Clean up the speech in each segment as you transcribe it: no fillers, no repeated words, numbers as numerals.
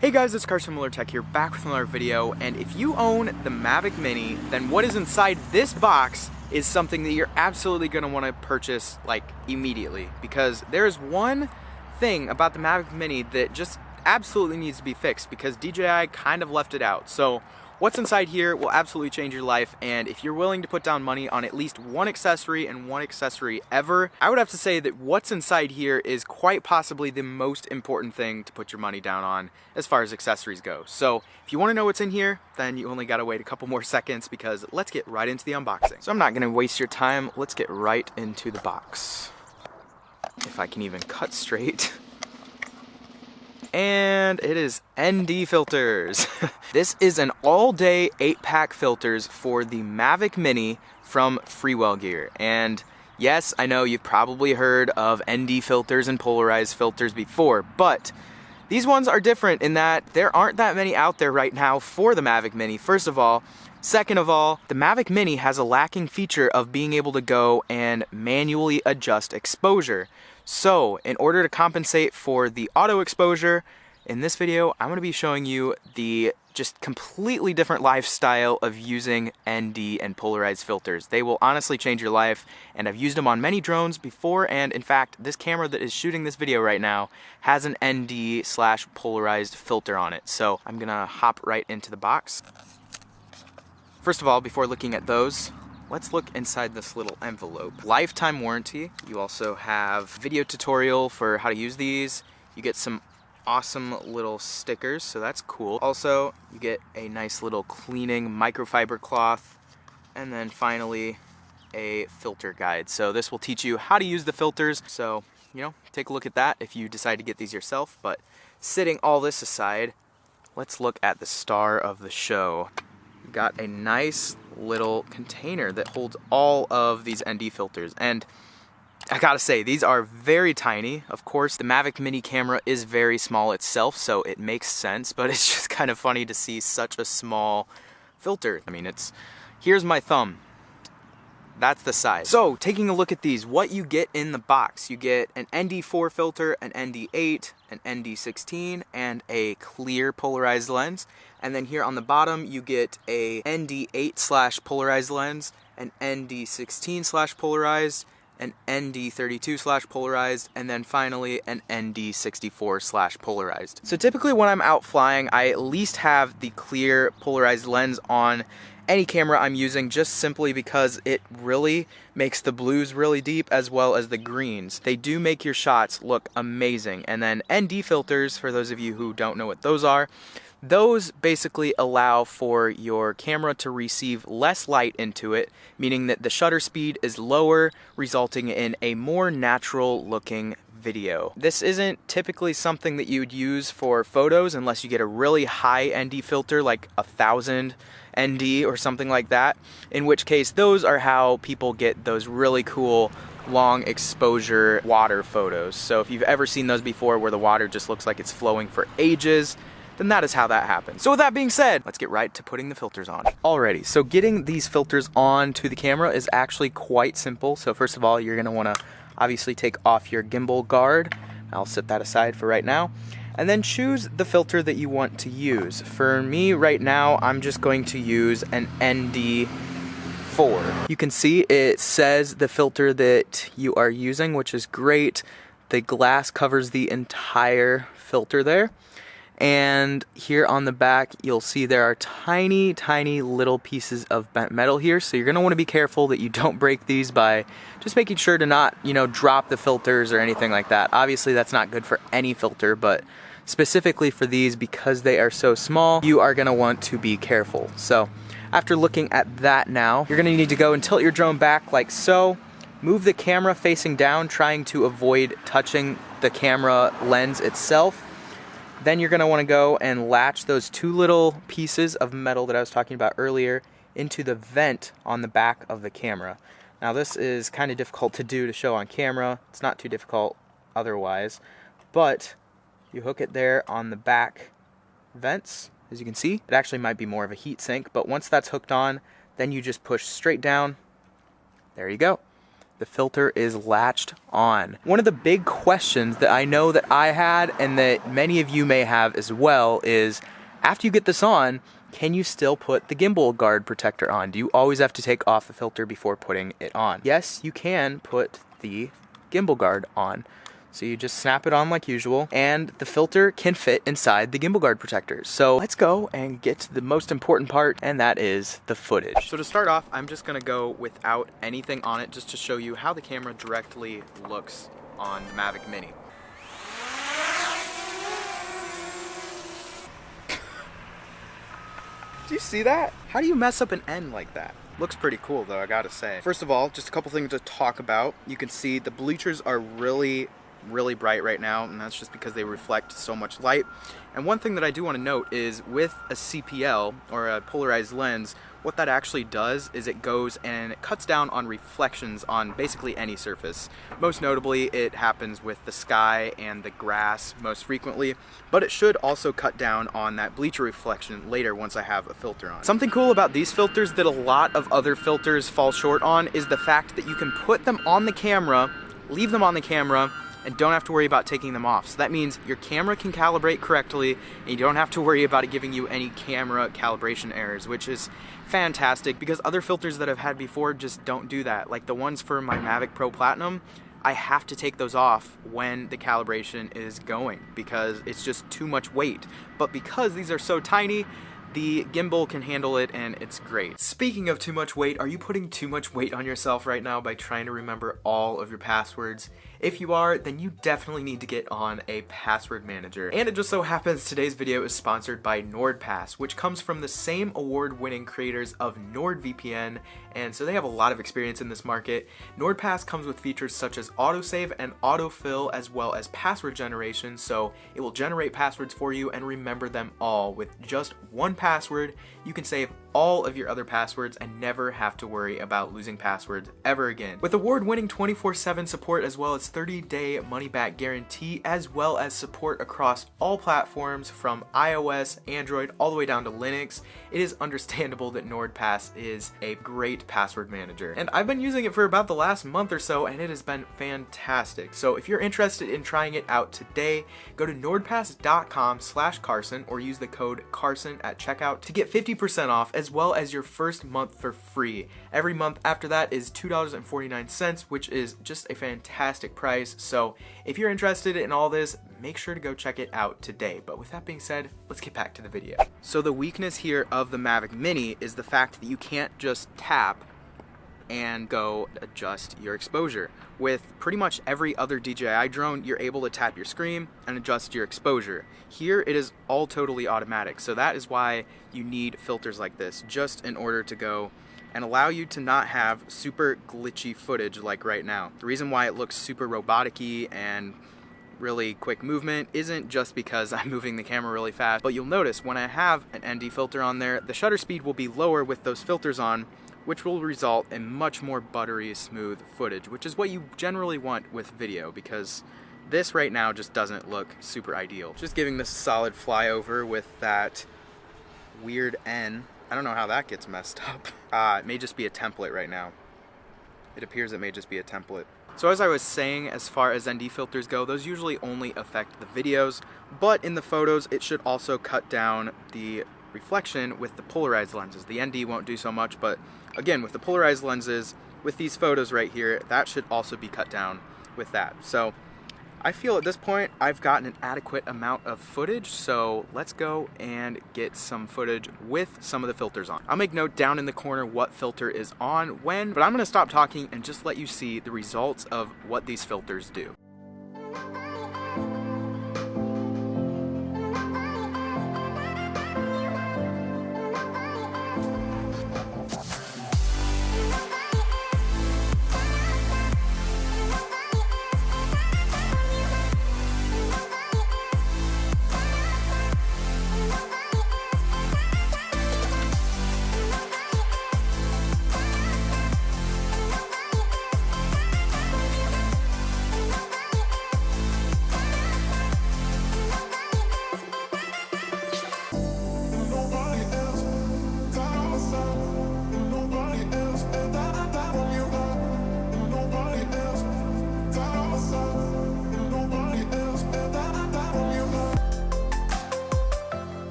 Hey guys, it's Carson Miller Tech here, back with another video, and if you own the Mavic Mini, then what is inside this box is something that you're absolutely going to want to purchase, like, immediately, because there's one thing about the Mavic Mini that just absolutely needs to be fixed, because DJI kind of left it out. So what's inside here will absolutely change your life, and if you're willing to put down money on at least one accessory and one accessory ever, I would have to say that what's inside here is quite possibly the most important thing to put your money down on as far as accessories go. So if you want to know what's in here, then you only gotta wait a couple more seconds, because let's get right into the unboxing. So I'm not gonna waste your time, let's get right into the box. If I can even cut straight. And it is ND filters. This is an all-day 8-pack filters for the Mavic Mini from Freewell gear. And yes, I know you've probably heard of ND filters and polarized filters before, but these ones are different in that there aren't that many out there right now for the Mavic Mini, first of all. Second of all, the Mavic Mini has a lacking feature of being able to go and manually adjust exposure. So, in order to compensate for the auto exposure, in this video, I'm going to be showing you the just completely different lifestyle of using ND and polarized filters. They will honestly change your life, and I've used them on many drones before, and in fact, this camera that is shooting this video right now has an ND/polarized filter on it. So, I'm going to hop right into the box. First of all, before looking at those, let's look inside this little envelope. Lifetime warranty. You also have video tutorial for how to use these. You get some awesome little stickers, so that's cool. Also, you get a nice little cleaning microfiber cloth, and then finally a filter guide. So this will teach you how to use the filters. So, you know, take a look at that if you decide to get these yourself. But setting all this aside, let's look at the star of the show. Got a nice little container that holds all of these ND filters, and I gotta say, these are very tiny. Of course, the Mavic Mini camera is very small itself, so it makes sense, but it's just kind of funny to see such a small filter. I mean, here's my thumb. That's the size. So, taking a look at these, what you get in the box. You get an ND4 filter, an ND8, an ND16, and a clear polarized lens. And then here on the bottom, you get a ND8/polarized lens, an ND16/polarized, an ND32/polarized, and then finally an ND64/polarized. So typically when I'm out flying, I at least have the clear polarized lens on any camera I'm using, just simply because it really makes the blues really deep as well as the greens. They do make your shots look amazing. And then ND filters, for those of you who don't know what those are, those basically allow for your camera to receive less light into it, meaning that the shutter speed is lower, resulting in a more natural looking video. This isn't typically something that you would use for photos unless you get a really high ND filter, like 1000 ND or something like that, in which case those are how people get those really cool long exposure water photos. So if you've ever seen those before where the water just looks like it's flowing for ages, then that is how that happens. So with that being said, let's get right to putting the filters on. Alrighty, so getting these filters onto the camera is actually quite simple. So first of all, you're gonna wanna obviously take off your gimbal guard. I'll set that aside for right now. And then choose the filter that you want to use. For me right now, I'm just going to use an ND4. You can see it says the filter that you are using, which is great. The glass covers the entire filter there. And here on the back, you'll see there are tiny, tiny little pieces of bent metal here. So you're gonna wanna be careful that you don't break these by just making sure to not, drop the filters or anything like that. Obviously, that's not good for any filter, but specifically for these, because they are so small, you are gonna want to be careful. So after looking at that now, you're gonna need to go and tilt your drone back like so. Move the camera facing down, trying to avoid touching the camera lens itself. Then you're going to want to go and latch those two little pieces of metal that I was talking about earlier into the vent on the back of the camera. Now this is kind of difficult to do to show on camera. It's not too difficult otherwise, but you hook it there on the back vents. As you can see, it actually might be more of a heat sink, but once that's hooked on, then you just push straight down. There you go. the filter is latched on. One of the big questions that I know that I had and that many of you may have as well is, after you get this on, can you still put the gimbal guard protector on? Do you always have to take off the filter before putting it on? Yes, you can put the gimbal guard on. So you just snap it on like usual, and the filter can fit inside the gimbal guard protector. So let's go and get to the most important part, and that is the footage. So to start off, I'm just gonna go without anything on it just to show you how the camera directly looks on the Mavic Mini. Do you see that? How do you mess up an end like that? Looks pretty cool though, I gotta say. First of all, just a couple things to talk about. You can see the bleachers are really bright right now, and that's just because they reflect so much light. And one thing that I do want to note is with a CPL, or a polarized lens, what that actually does is it goes and it cuts down on reflections on basically any surface. Most notably, it happens with the sky and the grass most frequently, but it should also cut down on that bleacher reflection later once I have a filter on. Something cool about these filters that a lot of other filters fall short on is the fact that you can put them on the camera, leave them on the camera, and don't have to worry about taking them off. So that means your camera can calibrate correctly, and you don't have to worry about it giving you any camera calibration errors, which is fantastic because other filters that I've had before just don't do that. Like the ones for my Mavic Pro Platinum, I have to take those off when the calibration is going because it's just too much weight. But because these are so tiny, the gimbal can handle it, and it's great. Speaking of too much weight, are you putting too much weight on yourself right now by trying to remember all of your passwords? If you are, then you definitely need to get on a password manager. And it just so happens today's video is sponsored by NordPass, which comes from the same award-winning creators of NordVPN, and so they have a lot of experience in this market. NordPass comes with features such as autosave and autofill, as well as password generation, so it will generate passwords for you and remember them all. With just one password, you can save all of your other passwords and never have to worry about losing passwords ever again. With award-winning 24/7 support, as well as 30-day money-back guarantee, as well as support across all platforms from iOS, Android, all the way down to Linux, it is understandable that NordPass is a great password manager. And I've been using it for about the last month or so, and it has been fantastic. So if you're interested in trying it out today, go to nordpass.com/Carson or use the code Carson at checkout to get 50% off, as well as your first month for free. Every month after that is $2.49, which is just a fantastic price. So if you're interested in all this, make sure to go check it out today. But with that being said, let's get back to the video. So the weakness here of the Mavic Mini is the fact that you can't just tap and go adjust your exposure. With pretty much every other DJI drone, you're able to tap your screen and adjust your exposure. Here it is all totally automatic, so that is why you need filters like this, just in order to go and allow you to not have super glitchy footage like right now. The reason why it looks super robotic-y and really quick movement isn't just because I'm moving the camera really fast, but you'll notice when I have an ND filter on there, the shutter speed will be lower with those filters on, which will result in much more buttery, smooth footage, which is what you generally want with video, because this right now just doesn't look super ideal. Just giving this a solid flyover with that weird N. I don't know how that gets messed up. It may just be a template right now. It appears it may just be a template. So as I was saying, as far as ND filters go, those usually only affect the videos, but in the photos, it should also cut down the reflection with the polarized lenses. The ND won't do so much, but again, with the polarized lenses, with these photos right here, that should also be cut down with that. So I feel at this point I've gotten an adequate amount of footage, so let's go and get some footage with some of the filters on. I'll make note down in the corner what filter is on when, but I'm going to stop talking and just let you see the results of what these filters do.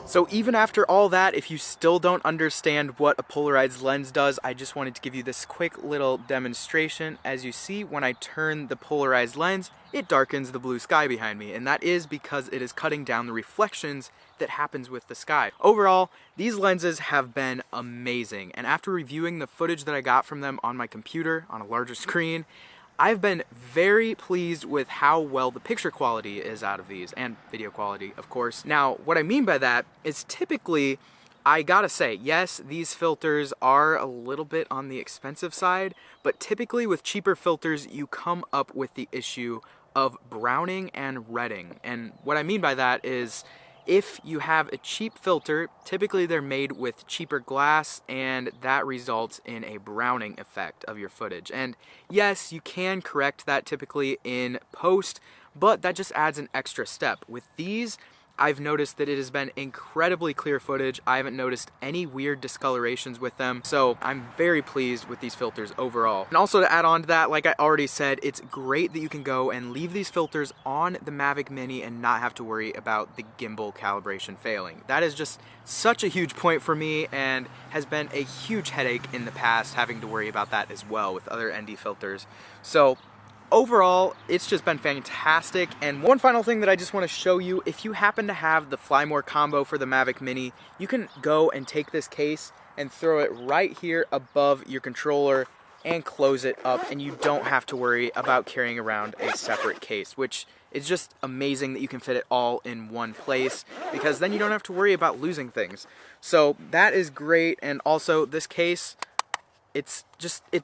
So even after all that, if you still don't understand what a polarized lens does, I just wanted to give you this quick little demonstration. As you see, when I turn the polarized lens, it darkens the blue sky behind me, and that is because it is cutting down the reflections that happens with the sky. Overall, these lenses have been amazing, and after reviewing the footage that I got from them on my computer on a larger screen, I've been very pleased with how well the picture quality is out of these, and video quality, of course. Now, what I mean by that is typically, I gotta say, yes, these filters are a little bit on the expensive side, but typically with cheaper filters, you come up with the issue of browning and redding. And what I mean by that is, if you have a cheap filter, typically they're made with cheaper glass, and that results in a browning effect of your footage. And yes, you can correct that typically in post, but that just adds an extra step. With these, I've noticed that it has been incredibly clear footage. I haven't noticed any weird discolorations with them, so I'm very pleased with these filters overall. And also to add on to that, like I already said, it's great that you can go and leave these filters on the Mavic Mini and not have to worry about the gimbal calibration failing. That is just such a huge point for me and has been a huge headache in the past, having to worry about that as well with other ND filters. So overall, it's just been fantastic. And one final thing that I just want to show you, if you happen to have the Fly More combo for the Mavic Mini, you can go and take this case and throw it right here above your controller and close it up, and you don't have to worry about carrying around a separate case, which is just amazing that you can fit it all in one place, because then you don't have to worry about losing things. So that is great. And also this case, it's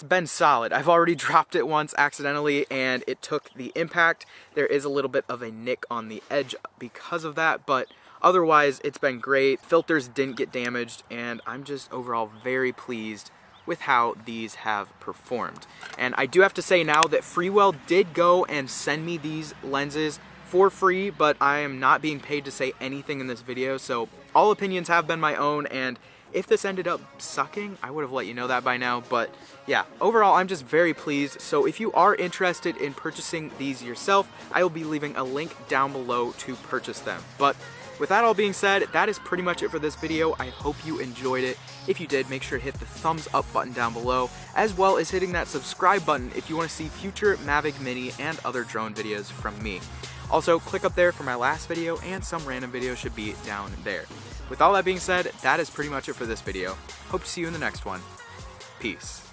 been solid. I've already dropped it once accidentally and it took the impact. There is a little bit of a nick on the edge because of that, but otherwise it's been great. Filters didn't get damaged, and I'm just overall very pleased with how these have performed. And I do have to say now that Freewell did go and send me these lenses for free, but I am not being paid to say anything in this video, so all opinions have been my own, and if this ended up sucking, I would have let you know that by now. But yeah, overall, I'm just very pleased. So if you are interested in purchasing these yourself, I will be leaving a link down below to purchase them. But with that all being said, that is pretty much it for this video. I hope you enjoyed it. If you did, make sure to hit the thumbs up button down below, as well as hitting that subscribe button if you want to see future Mavic Mini and other drone videos from me. Also, click up there for my last video, and some random video should be down there. With all that being said, that is pretty much it for this video. Hope to see you in the next one. Peace.